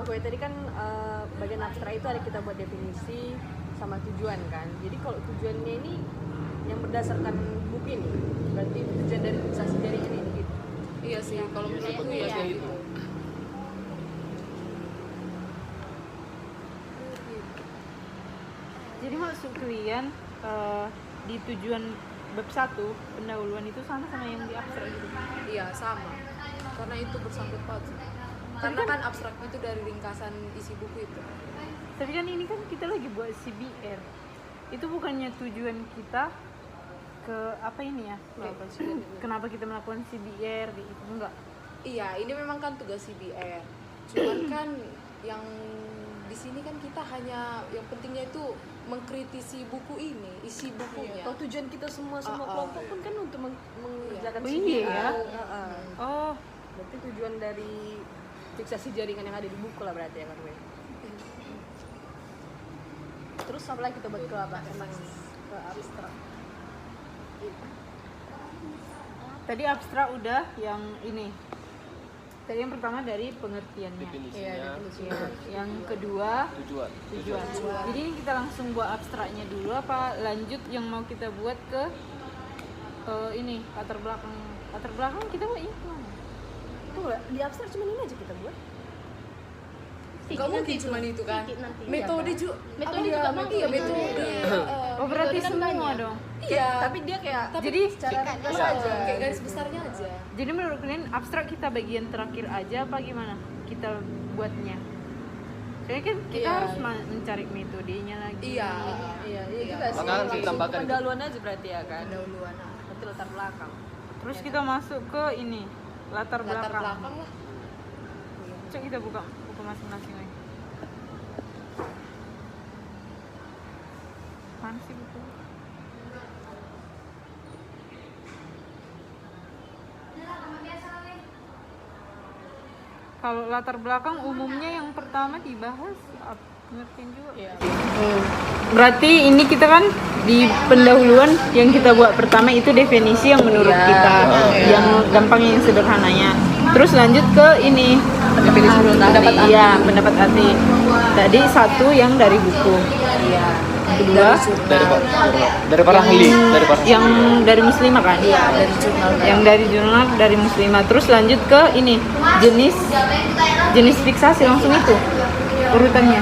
Gue tadi kan bagian abstrak itu ada kita buat definisi sama tujuan kan. Jadi kalau tujuannya ini yang berdasarkan buku ini, berarti tujuan dari fiksasi jaringan ini gitu. Iya sih, kalau menurutku ya kayak gitu. Jadi maksud kalian di tujuan bab 1 pendahuluan itu sama yang di abstrak gitu? Iya, sama. Karena itu bersangkut paut. Karena kan abstrak itu dari ringkasan isi buku itu. Tapi kan ini kan kita lagi buat CBR. Itu bukannya tujuan kita ke apa ini ya? Kenapa kita melakukan CBR gitu? Enggak. Iya, ini memang kan tugas CBR. Cuman kan yang di sini kan kita hanya yang pentingnya itu mengkritisi buku ini, isi bukunya. Kalau tujuan kita semua kelompok pun kan untuk mengerjakan Oh, CBR. iya. Oh, Berarti tujuan dari fiksasi jaringan yang ada di buku lah berarti ya kan gue. Terus apa lagi kita buat ke apa? Ke abstrak. tadi abstrak udah yang ini. Tadi yang pertama dari pengertiannya. Definisinya, Yang kedua tujuan. tujuan. Jadi ini kita langsung buat abstraknya dulu apa lanjut yang mau kita buat ke ini latar belakang. Latar belakang kita buat ini mana? Tuh di abstrak cuma ini aja kita buat. Gak mungkin cuma itu kan. Metode juga. Metode juga mau. Iya, metode. Oh berarti kan semua banyak. dong. Iya. Tapi dia kayak Jadi secara ringkas Iya, aja. kayak garis besarnya aja. jadi menurut kalian abstrak kita bagian terakhir aja apa gimana kita buatnya? Soalnya kan kita harus mencari metodenya lagi. Iya. Iya juga sih. Makanya Langsung ditambahkan pendahuluan aja berarti ya kan. Pendahuluan. Berarti latar belakang. Terus kita masuk ke ini latar Latar belakang. belakang lah. Coba kita buka masing-masing lagi. Mana sih buku? Kalau latar belakang umumnya yang pertama dibahas pengertian juga. Iya. Berarti ini kita kan di pendahuluan yang kita buat pertama itu definisi yang menurut kita yang gampangnya yang sederhananya. Terus lanjut ke ini Definisi pendapat ahli. Iya, pendapat ahli. Tadi satu yang dari buku. Iya. Kedua dari para ahli, yang dari muslimah kan? Iya, dari jurnal. Yang dari jurnal dari muslimah. Terus lanjut ke ini jenis fiksasi langsung itu urutannya.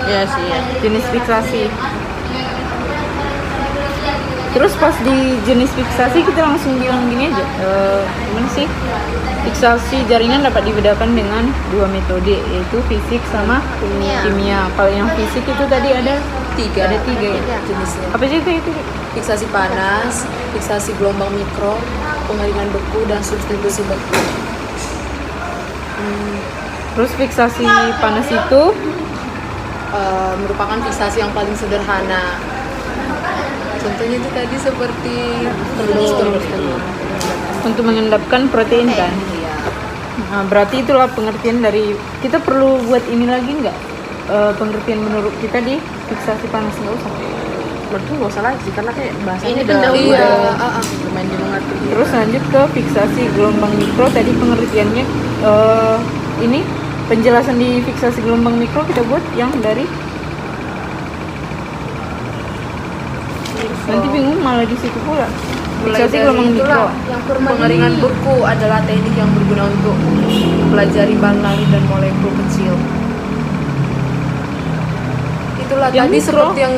Iya sih. Ya. Jenis fiksasi. Terus pas di jenis fiksasi kita langsung bilang gini aja, gimana sih? Fiksasi jaringan dapat dibedakan dengan dua metode, yaitu fisik sama kimia. Kalau yang fisik itu tadi ada tiga ya? Jenisnya. Apa sih itu? Fiksasi panas, fiksasi gelombang mikro, pengeringan beku, dan substitusi beku. Terus fiksasi panas itu Merupakan fiksasi yang paling sederhana. Contohnya itu tadi seperti telur. untuk mengendapkan protein kan? Iya. Nah, berarti itulah pengertian dari kita perlu buat ini lagi nggak? Pengertian menurut kita di fiksasi panas nggak usah. Menurutku nggak usah lagi karena kayak bahasanya Ini udah pendahuluan. lumayan dimengerti. Terus lanjut ke fiksasi gelombang mikro. Tadi pengertiannya ini penjelasan di fiksasi gelombang mikro kita buat yang dari nanti bingung malah di situ pula. Fiksasi gelombang mikro. Pengeringan beku adalah teknik yang berguna untuk mempelajari bahan langit dan molekul kecil. Itulah Yang tadi mikro. seperti yang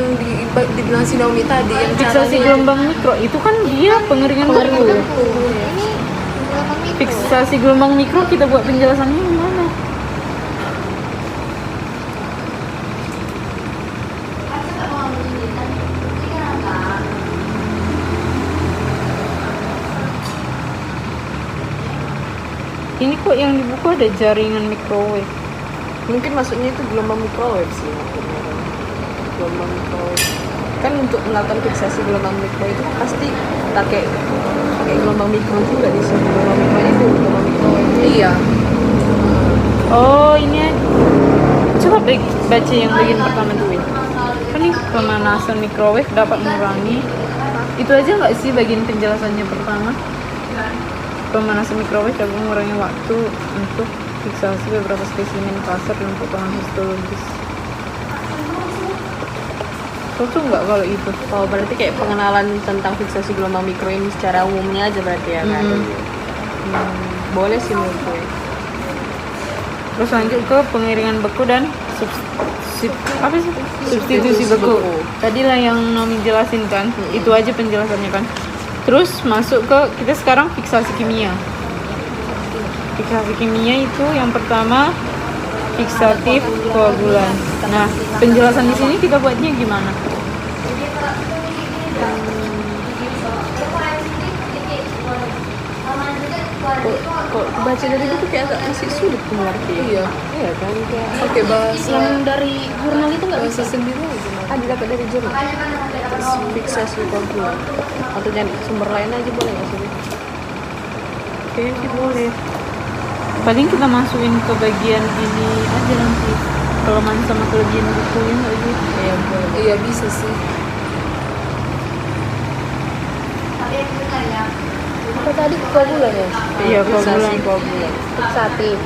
dibilang si Naomi tadi, yang Fiksasi caranya gelombang mikro itu kan dia pengeringan beku. Fiksasi gelombang mikro kita buat penjelasannya gimana? Ini kok yang di buku ada jaringan microwave. Mungkin maksudnya itu gelombang microwave sih. Gelombang microwave. Kan untuk melakukan fiksasi gelombang mikro itu pasti pakai gelombang mikro juga di sini. Gelombang mikro itu gelombang microwave. iya. Oh ini coba baca yang bagian pertama dulu. Kan nih pemanasan microwave dapat mengurangi. Itu aja nggak sih bagian penjelasannya pertama? Pemanasan microwave dapat mengurangi waktu untuk fiksasi beberapa spesimen pasar dan potongan histologis. Cocok nggak kalau itu? Oh, berarti kayak pengenalan tentang fiksasi gelombang mikro ini secara umumnya aja berarti ya kan? Boleh sih menurut gue. Terus lanjut ke pengiringan beku dan substitusi beku. Tadi lah yang Nomi jelasin kan, itu aja penjelasannya kan. Terus masuk ke kita sekarang fiksasi kimia. Fiksasi kimia itu yang pertama fiksatif koagulan. Nah, penjelasan di sini kita buatnya gimana? Kok baca dari itu kayak agak masih sulit mengerti. Iya. Iya kan kayak Pakai bahasa yang dari jurnal itu nggak bahasa bisa. sendiri aja. Didapat dari jurnal. Terus fiksasi koagulan. Atau nyari sumber lain aja boleh nggak sih? Kayaknya sih boleh. Paling kita masukin ke bagian ini aja nanti. Kelemahan sama kelebihan bukunya nggak sih? Iya boleh. Iya bisa sih. Apa tadi koagulan ya? Iya, fiksasi koagulan. koagulan. Fiksatif.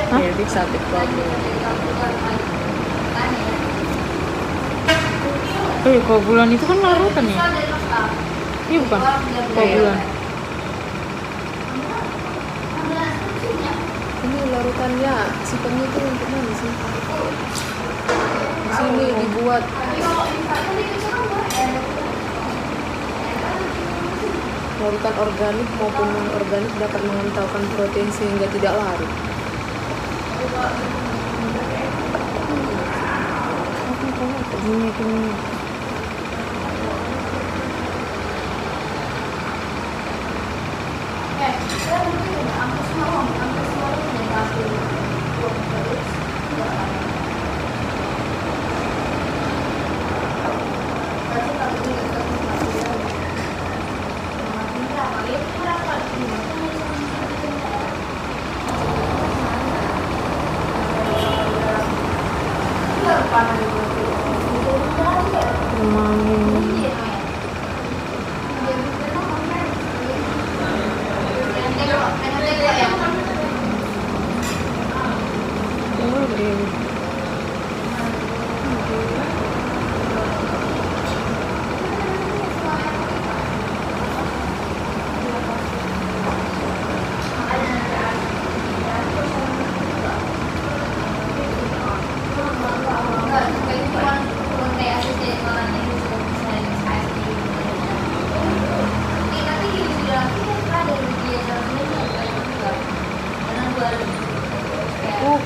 Hah? Iya, fiksatif koagulan. Oh iya, koagulan itu kan larutan ya? Iya bukan? Koagulan. Ini larutannya sifatnya itu untuk mana sih? Di sini dibuat larutan organik maupun non organik dapat mengentalkan protein sehingga tidak larut. Kimia.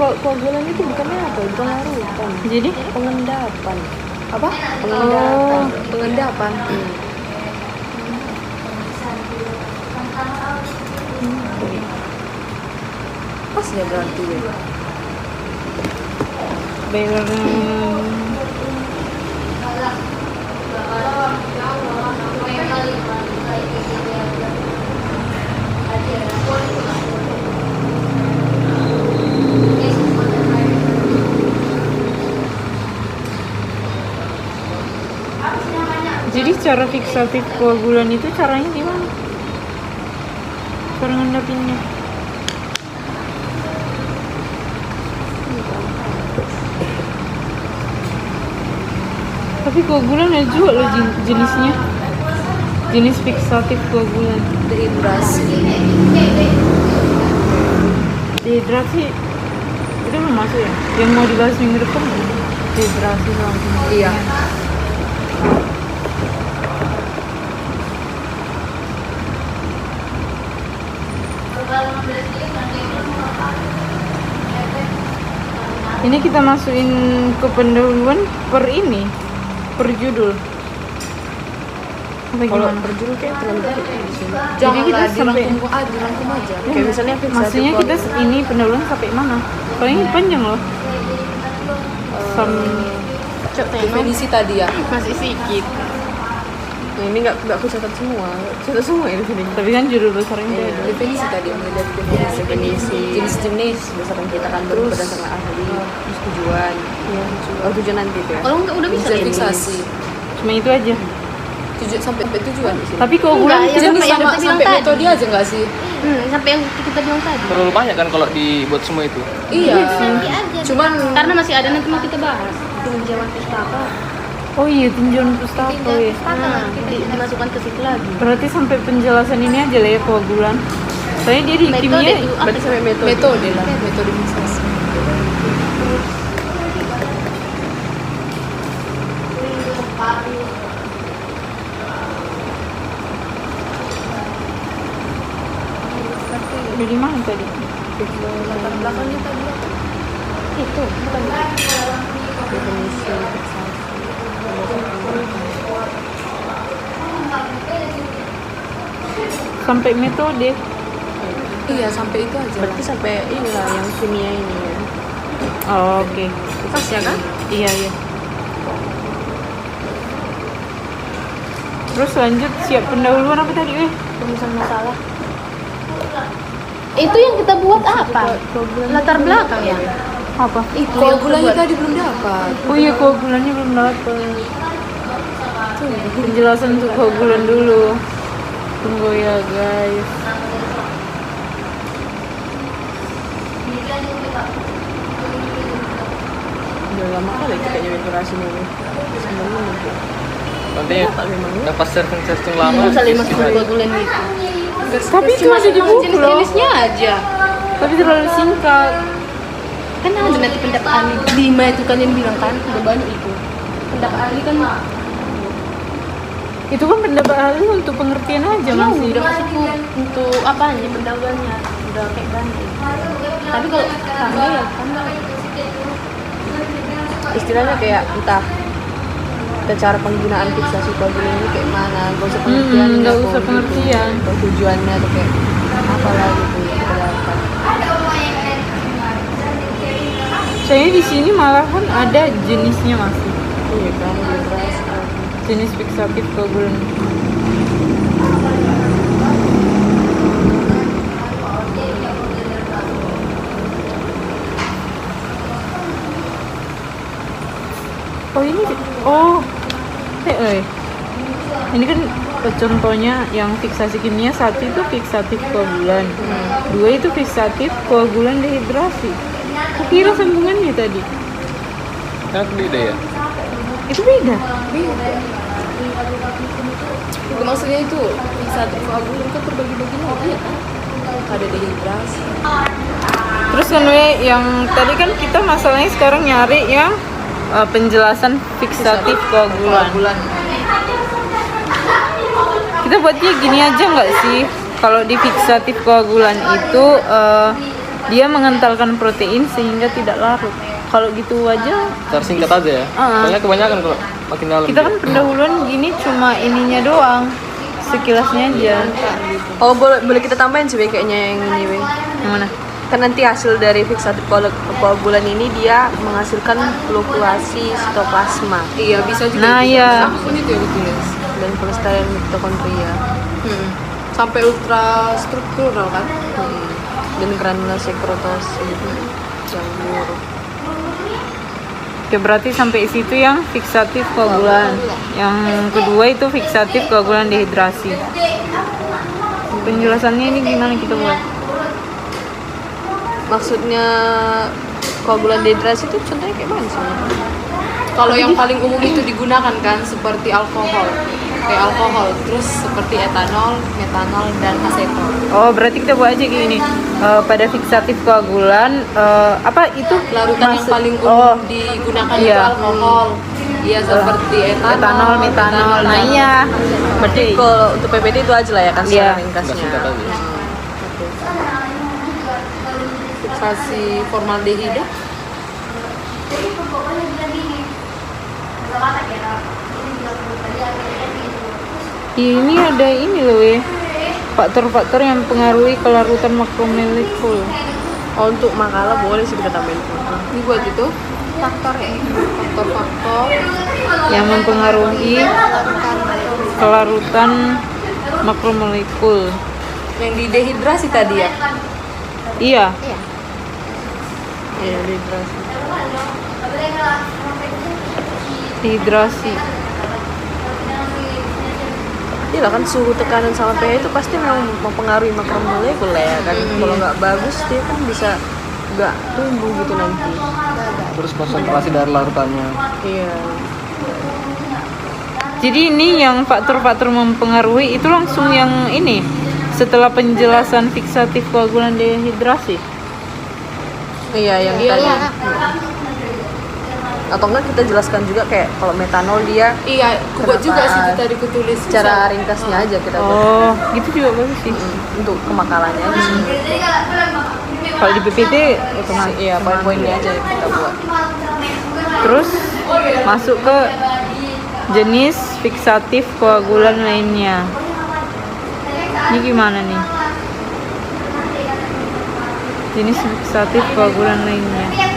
Koagulan itu bukannya apa? Bukan larutan. Jadi? Pengendapan. Apa? Pengendapan. Pengendapan. Pas ya berarti ya. Baylor Jadi cara fiksatif koagulan itu caranya gimana? Cara ngendapinnya? Tapi koagulan ada juga loh jenisnya. Jenis fiksatif koagulan. Dehidrasi. Dehidrasi itu belum masuk ya? Yang mau dibahas minggu depan? Dehidrasi langsung. Iya. Ini kita masukin ke pendahuluan per ini, per judul. Apa Kalau gimana? berjudul kayak terlalu dikit di sini. Jangan kita kita sampai- dirangkum aja. Kayak misalnya fiksatif Maksudnya kita koagulan. ini pendahuluan sampai mana? Paling panjang loh. Definisi tadi ya. Masih sedikit. Nah, ini nggak aku catat semua. Catat semua ya di sini. Tapi kan judul besarnya Iya. beda. Definisi tadi mulai dari definisi. Definisi Jenis-jenis. berdasarkan kita kan Terus. berdasarkan ahli, terus tujuan. Iya. Oh, tujuan nanti tuh ya. Kalau nggak udah bisa Jenis. fiksasi. Cuma itu aja. sampai tujuan di sini. Tapi koagulan Enggak, ya. Jadi Sampai yang kita bilang sampai tadi. metode aja nggak sih? Sampai yang kita bilang tadi. Terlalu banyak kan kalau dibuat semua itu. Iya. Nanti aja. Cuman Karena masih ada nanti mau kita bahas tinjauan pustaka. Oh iya, tinjauan pustaka ya. Dimasukkan ke situ lagi. Berarti sampai penjelasan ini aja lah ya koagulan. Soalnya dia di Metode kimia itu apa? Berarti sampai metode. metode lah, metode fiksasi. dari mana tadi? Latar belakangnya tadi apa? Itu bukan. Definisi fiksasi. Sampai metode. Iya, sampai itu aja. Berarti sampai inilah yang kimia ini ya. Oh, oke. Pas ya kan? Iya, iya. Terus lanjut siap pendahuluan apa tadi, weh? Rumusan masalah. Itu yang kita buat apa? Latar belakang ya. Apa? Itu yang kita Koagulannya buat. tadi belum dapat. Oh iya, koagulannya belum dapet. Penjelasan untuk koagulan dulu. Tunggu ya, guys. Udah lama kali kita jadi durasi ini. Sebenarnya mungkin. Nanti yang pas searching lama. Itu saling masuk istilah- koagulan itu. Tapi itu ada di buku loh. Jenis-jenisnya aja. Tapi terlalu singkat. Kan ada nanti pendapat ahli 5 itu kan yang bilang kan udah banyak itu. Pendapat ahli kan Itu kan pendapat ahli untuk pengertian aja ya masih. udah masuk untuk apanya pendahuluannya udah kayak ganti. Tapi kalau tambah ya tambah. Istilahnya kayak entah cara penggunaan fiksasi koagulan ini kayak mana, gak usah pengertian, nggak usah pengertian. atau tujuannya atau kayak apalah gitu kita dapat. Saya di sini malahan ada jenisnya masih. Iya kan, bebas. Jenis fiksatif koagulan. Oh ini, ini kan contohnya yang fiksasi kimia. Satu itu fiksatif koagulan, dua itu fiksatif koagulan dehidrasi. Kukira sambungannya tadi. Kan beda ya. Itu beda. Itu maksudnya itu satu koagulan kan terbagi-bagi lagi ya kan? Ada dehidrasi. Terus kan yang tadi kan kita masalahnya sekarang nyari yang penjelasan fiksatif koagulan. Kita buatnya gini aja nggak sih? Kalau di fiksatif koagulan itu dia mengentalkan protein sehingga tidak larut. Kalau gitu aja Cara singkat aja ya. Soalnya kebanyakan kalau makin dalam. kita kan pendahuluan gini cuma ininya doang, sekilasnya aja. Oh boleh kita tambahin sih Wei, kayaknya yang ini Wei. Yang mana? Kan nanti hasil dari fiksatif koagulan ini dia menghasilkan fluktuasi sitoplasma Iya, bisa juga. Nah, itu. iya. Apapun itu yang ditulis. dan pelestarian mitokondria Sampai ultra struktural kan? dan granulasi sekrotosis yang buruk. Oke, berarti sampai situ yang fiksatif koagulan. Yang kedua itu fiksatif koagulan dehidrasi. Penjelasannya ini gimana kita buat? Maksudnya koagulan dehidrasi itu contohnya kayak mana sih? Kalau yang paling umum itu digunakan kan seperti alkohol, kayak alkohol, terus seperti etanol, metanol, dan aseton. Oh, berarti kita buat aja gini. Pada fiksatif koagulan apa itu? Larutan yang Maksud- paling umum Oh, digunakan iya. itu alkohol. Iya, seperti etanol, metanol. Nah, dan iya. Berarti Kalau untuk PPT itu aja lah ya kan Iya. secara Nggak ringkasnya. singkat aja. fiksasi formaldehida. ini ada ini loh ya. Faktor-faktor yang mempengaruhi kelarutan makromolekul. Oh, untuk makalah boleh sih kita tambahin itu. Ini buat itu faktor ya, faktor-faktor Yang mempengaruhi kelarutan makromolekul. yang di dehidrasi tadi ya. Iya. Iya, dehidrasi. Dehidrasi. Iya lah kan suhu tekanan sama pH itu pasti memang mempengaruhi makromolekul ya kan. Kalau nggak bagus dia kan bisa nggak tumbuh gitu nanti. Terus konsentrasi dari larutannya. Iya. Jadi ini yang faktor-faktor mempengaruhi itu langsung yang ini setelah penjelasan fiksatif koagulan dehidrasi. Iya yang tadi. Atau enggak kita jelaskan juga kayak kalau metanol dia Iya, aku buat juga sih itu tadi kutulis secara ringkasnya aja kita buat. Oh, gitu juga bagus sih. Untuk kemakalannya aja sih. Kalau di PPT otomatis. Iya, poin-poinnya aja yang kita buat. Terus masuk ke jenis fiksatif koagulan lainnya. Ini gimana nih? Jenis fiksatif koagulan lainnya.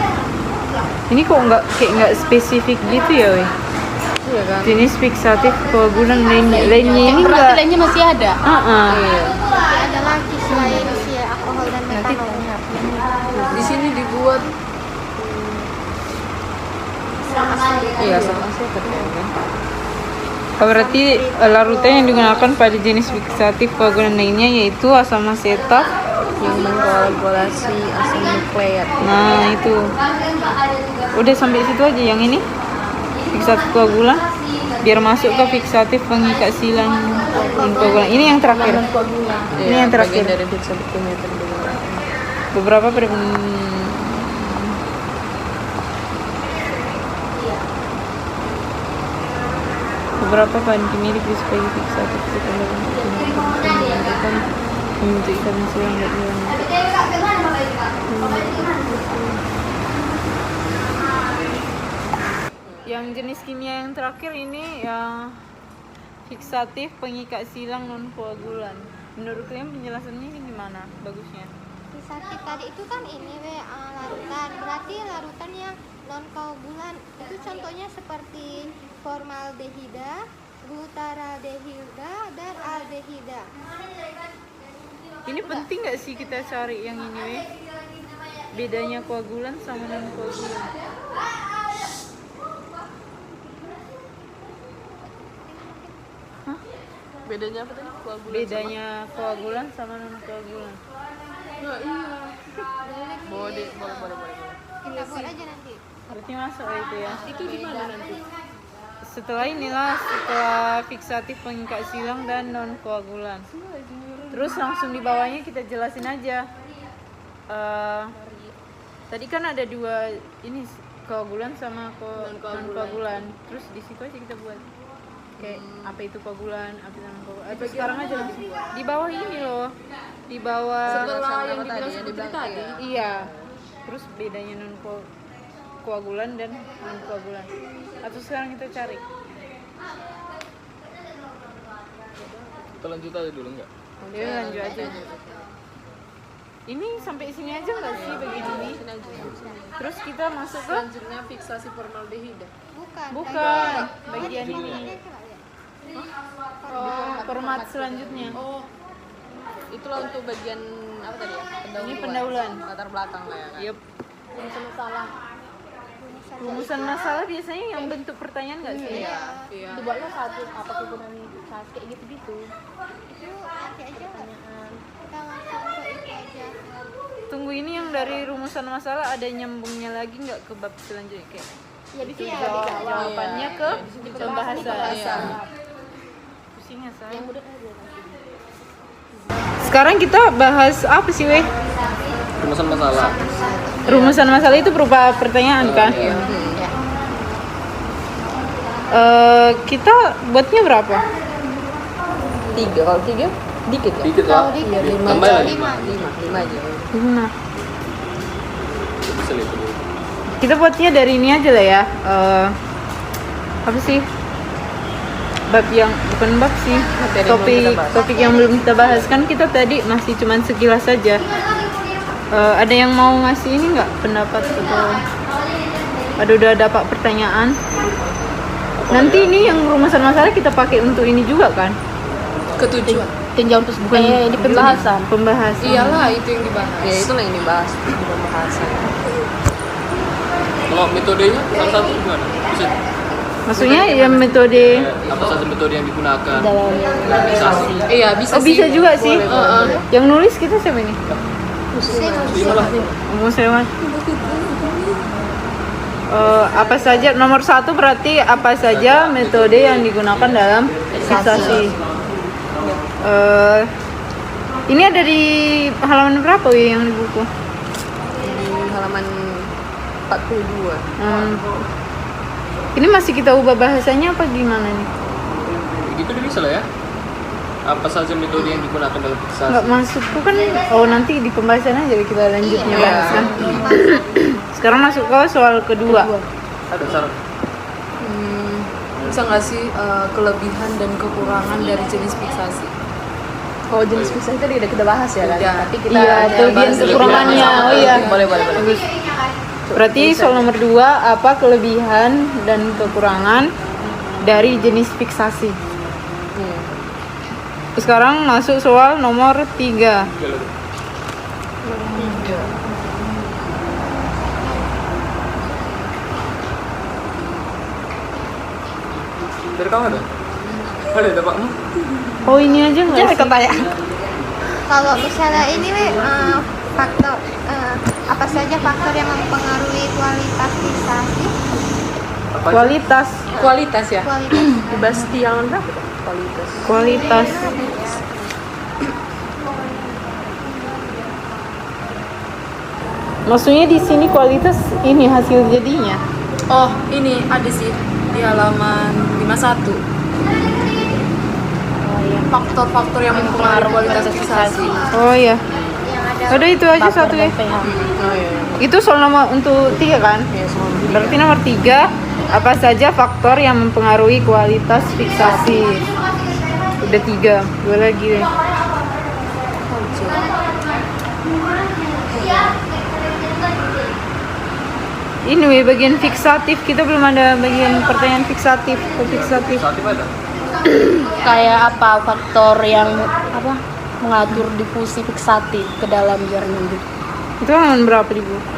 Ini kok nggak spesifik gitu ya, weh? Iya kan? Jenis fiksatif koagulan lainnya ini Berarti enggak. lainnya masih ada. Iya. Tapi ada lagi selain si alkohol dan metanol. di sini dibuat Iya sama sih kan. Berarti larutan yang digunakan pada jenis fiksatif koagulan lainnya yaitu asam asetat. Yang mengkoagulasi asam nukleat. Nah, itu. Udah sampai situ aja yang ini. Fiksatif koagulan biar masuk ke fiksatif pengikat silang dan koagulan. Ini yang terakhir. Ini yang terakhir. Bagian dari fiksatif kimia terbentuk. Beberapa beberapa bahan kimia diperiksa sebagai fiksatif setelah menggunakan membentuk ikatan silang dan ion. Yang jenis kimia yang terakhir ini ya fiksatif pengikat silang non koagulan. Menurut kalian penjelasannya ini gimana bagusnya? Fiksatif tadi itu kan ini larutan. Berarti larutan yang non koagulan itu contohnya seperti formaldehida, glutaraldehida, dan aldehida. Ini penting nggak sih kita cari yang ini, weh? Bedanya koagulan sama non koagulan. Bedanya apa tadi? Koagulan Bedanya koagulan sama non koagulan. boleh. Kita buat aja nanti. Berarti masuk itu ya. itu di mana nanti? Setelah inilah setelah fiksatif pengikat silang dan non koagulan. Terus langsung di bawahnya kita jelasin aja. Tadi kan ada dua ini koagulan sama non koagulan. Terus di situ aja kita buat kayak apa itu koagulan, apa itu non koagulan. Atau sekarang aja di bawah ini loh. Di bawah Setelah yang apa tadi, dibilang yang seperti dibilang tadi. iya. Terus bedanya non koagulan dan non koagulan. Atau sekarang kita cari. Kita lanjut aja dulu nggak? Ya lanjut aja. Ini sampai sini aja nggak sih bagian ini? Terus kita masuk ke Selanjutnya fiksasi formaldehida. bukan bagian ini. Format selanjutnya. Oh, itulah untuk bagian apa tadi ya? Ini pendahuluan. Latar belakang lah ya kan. Yup. salah. Rumusan masalah biasanya yang bentuk pertanyaan nggak sih? Iya. Dibuatlah satu apa kegunaan kayak gitu-gitu. Itu nanti aja kita langsung ke itu aja. Tunggu ini yang dari rumusan masalah ada nyambungnya lagi nggak ke bab selanjutnya kayak? Ya di sini Jawabannya ke pembahasan. Iya. Pusingnya saya. yang udah ada nanti. Sekarang kita bahas apa sih, weh? Rumusan masalah. Rumusan masalah itu berupa pertanyaan kan? Iya. Kita buatnya berapa? 3. Kalau 3 dikit ya. Dikit lah. Iya, Tambah lagi. 5 aja. Nah, Bisa lihat dulu. kita buatnya dari ini aja lah ya. Apa sih? Bab yang bukan bab sih. Materi yang belum kita bahas. Topik yang belum kita bahas kan kita tadi masih cuman sekilas saja. Ada yang mau ngasih ini nggak pendapat atau ada udah dapat pertanyaan? Nanti ini yang rumusan masalah kita pakai untuk ini juga kan? Ketujuh. Tinjau untuk bukan di pembahasan. Pembahasan. Iyalah itu yang dibahas. Ya itu lah yang dibahas di pembahasan. Kalau metodenya salah satu gimana? Bisa. Maksudnya ya metode. Apa saja metode yang digunakan dalam fiksasi. Iya bisa Oh bisa juga sih. Boleh. Yang nulis kita siapa ini? Lima lah. Muslimat. Apa saja nomor 1 berarti apa saja metode yang digunakan dalam fiksasi. Ini ada di halaman berapa ya yang di buku? Di halaman 42. Ini masih kita ubah bahasanya apa gimana nih? Gitu udah bisa lah ya. Apa saja metode yang digunakan dalam fiksasi. Nggak masukku kan. Oh nanti di pembahasan aja kita lanjutnya Iya. bahas kan. Sekarang masuk ke soal kedua. Ada syarat. Bisa nggak sih kelebihan dan kekurangan dari jenis fiksasi? Oh jenis fiksasi tadi udah kita bahas ya kan? Udah. Tapi kita Iya, hanya kelebihan bahas kekurangannya. kelebihan. Oh iya. Boleh. Bagus. Berarti soal nomor 2 apa kelebihan dan kekurangan dari jenis fiksasi. Sekarang masuk soal nomor 3. Dari kamu ada? Ada Pakmu? Oh ini aja nggak Jangan sih? ketanya. Kalau misalnya ini faktor apa saja faktor yang mempengaruhi kualitas fiksasi? Apa aja? Kualitas. Kualitas ya. Kualitas Dibahas di halaman berapa? Kualitas. Kualitas. Maksudnya di sini kualitas ini hasil jadinya. Oh ini ada sih di halaman 51. Faktor-faktor yang mempengaruhi kualitas fiksasi. Oh iya. Udah itu aja satu ya. Oh iya. Itu soal nomor untuk 3 kan? Ya, soal nomor 3. Berarti nomor 3 apa saja faktor yang mempengaruhi kualitas fiksasi? Udah 3, 2 lagi deh. Ini weh, bagian fiksatif, kita belum ada bagian pertanyaan fiksatif. Fiksatif. Saat itu ada. kayak apa faktor yang apa mengatur difusi fiksatif ke dalam jaringan gitu. Itu halaman berapa di buku?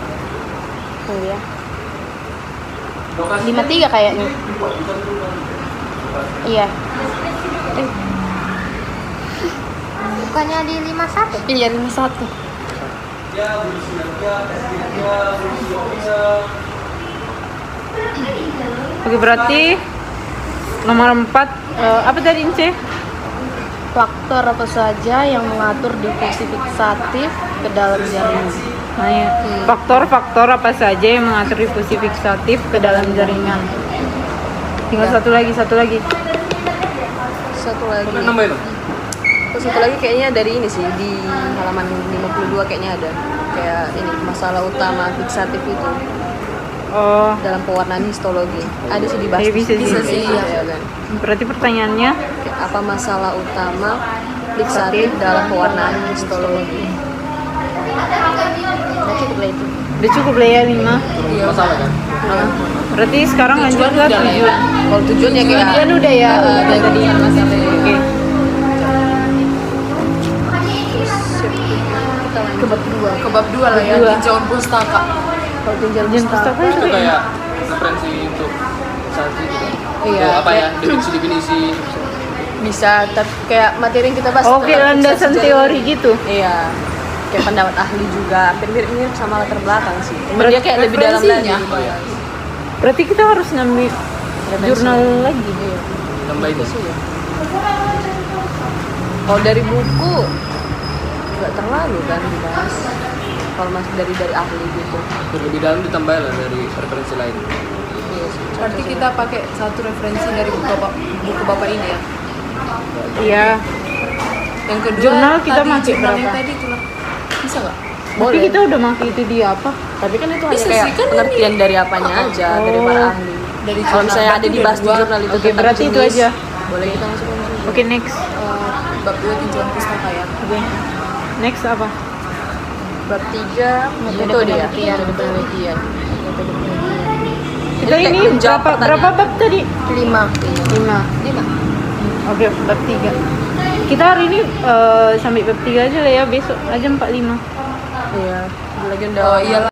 Oh ya. 53 kayaknya. Iya. bukannya di 51? Iya 51. Oke, berarti nomor 4 apa tadi C? Faktor apa saja yang mengatur difusi fiksatif ke dalam jaringan. Nah, ya. Faktor-faktor apa saja yang mengatur difusi fiksatif ke dalam jaringan? Tinggal satu lagi. Satu lagi. Udah nambahin dong. Terus satu lagi kayaknya dari ini sih di halaman 52 kayaknya ada kayak ini masalah utama fiksatif itu Oh, dalam pewarnaan histologi. Ada sih dibahas. Ya, bisa sih. ya kan. berarti pertanyaannya Kayak apa masalah utama fiksatif dalam pewarnaan histologi? Udah cukup lah itu. udah cukup lah ya 5. Masalah kan? Nah, Berarti sekarang lanjut ke Tujuan udah lah ya. 7. kalau tujuannya kayak Tujuan udah ya. udah tadi masalahnya. Oke. Ke bab 2. Ke bab 2 lah ya, Dua. tinjauan pustaka. Kalau tinjauan Ujian pustaka. pustaka Itu itu kayak referensi untuk fiksasi gitu. Iya. Untuk apa ya? Definisi. Bisa tapi kayak materi yang kita bahas. Oke, tentang landasan fiksasi teori gitu. Iya. Kayak pendapat ahli juga, hampir mirip-mirip sama latar belakang sih. Cuma Berarti dia kayak lebih dalam lagi. referensinya. Gitu ya. Berarti kita harus ngambil jurnal lagi. Iya. Nambahin Itu sih ya. Kalau dari buku nggak terlalu kan dibahas. Kalau masih dari ahli gitu. Lebih dalam ditambah lah dari referensi lain. Iya sih. Berarti kita pakai satu referensi dari buku bapak ini ya. Iya. Yang kedua Jurnal kita tadi, pakai jurnal yang berapa? tadi itu lah. Bisa nggak? Tapi kita udah pakai itu di apa? Tapi kan itu hanya Bisa kayak sih, kan pengertian dari apanya aja, dari para Oh. ahli. Dari Kalau jurnal. misalnya ada Berarti dibahas di udah jurnal itu Oke, tentang berarti itu jenis, aja. boleh kita masuk ke situ. Oke, next. Bab 2 tinjauan pustaka ya. Oke. Next apa? Bab 3 metode ya. Metode penelitian. Kita Jadi kayak ini menjawab berapa bab tadi? 5. 5. Oke, bab 3. Kita hari ini sampai bab 3 aja lah ya, besok aja 45. Iya. Lagi udah Oh iyalah.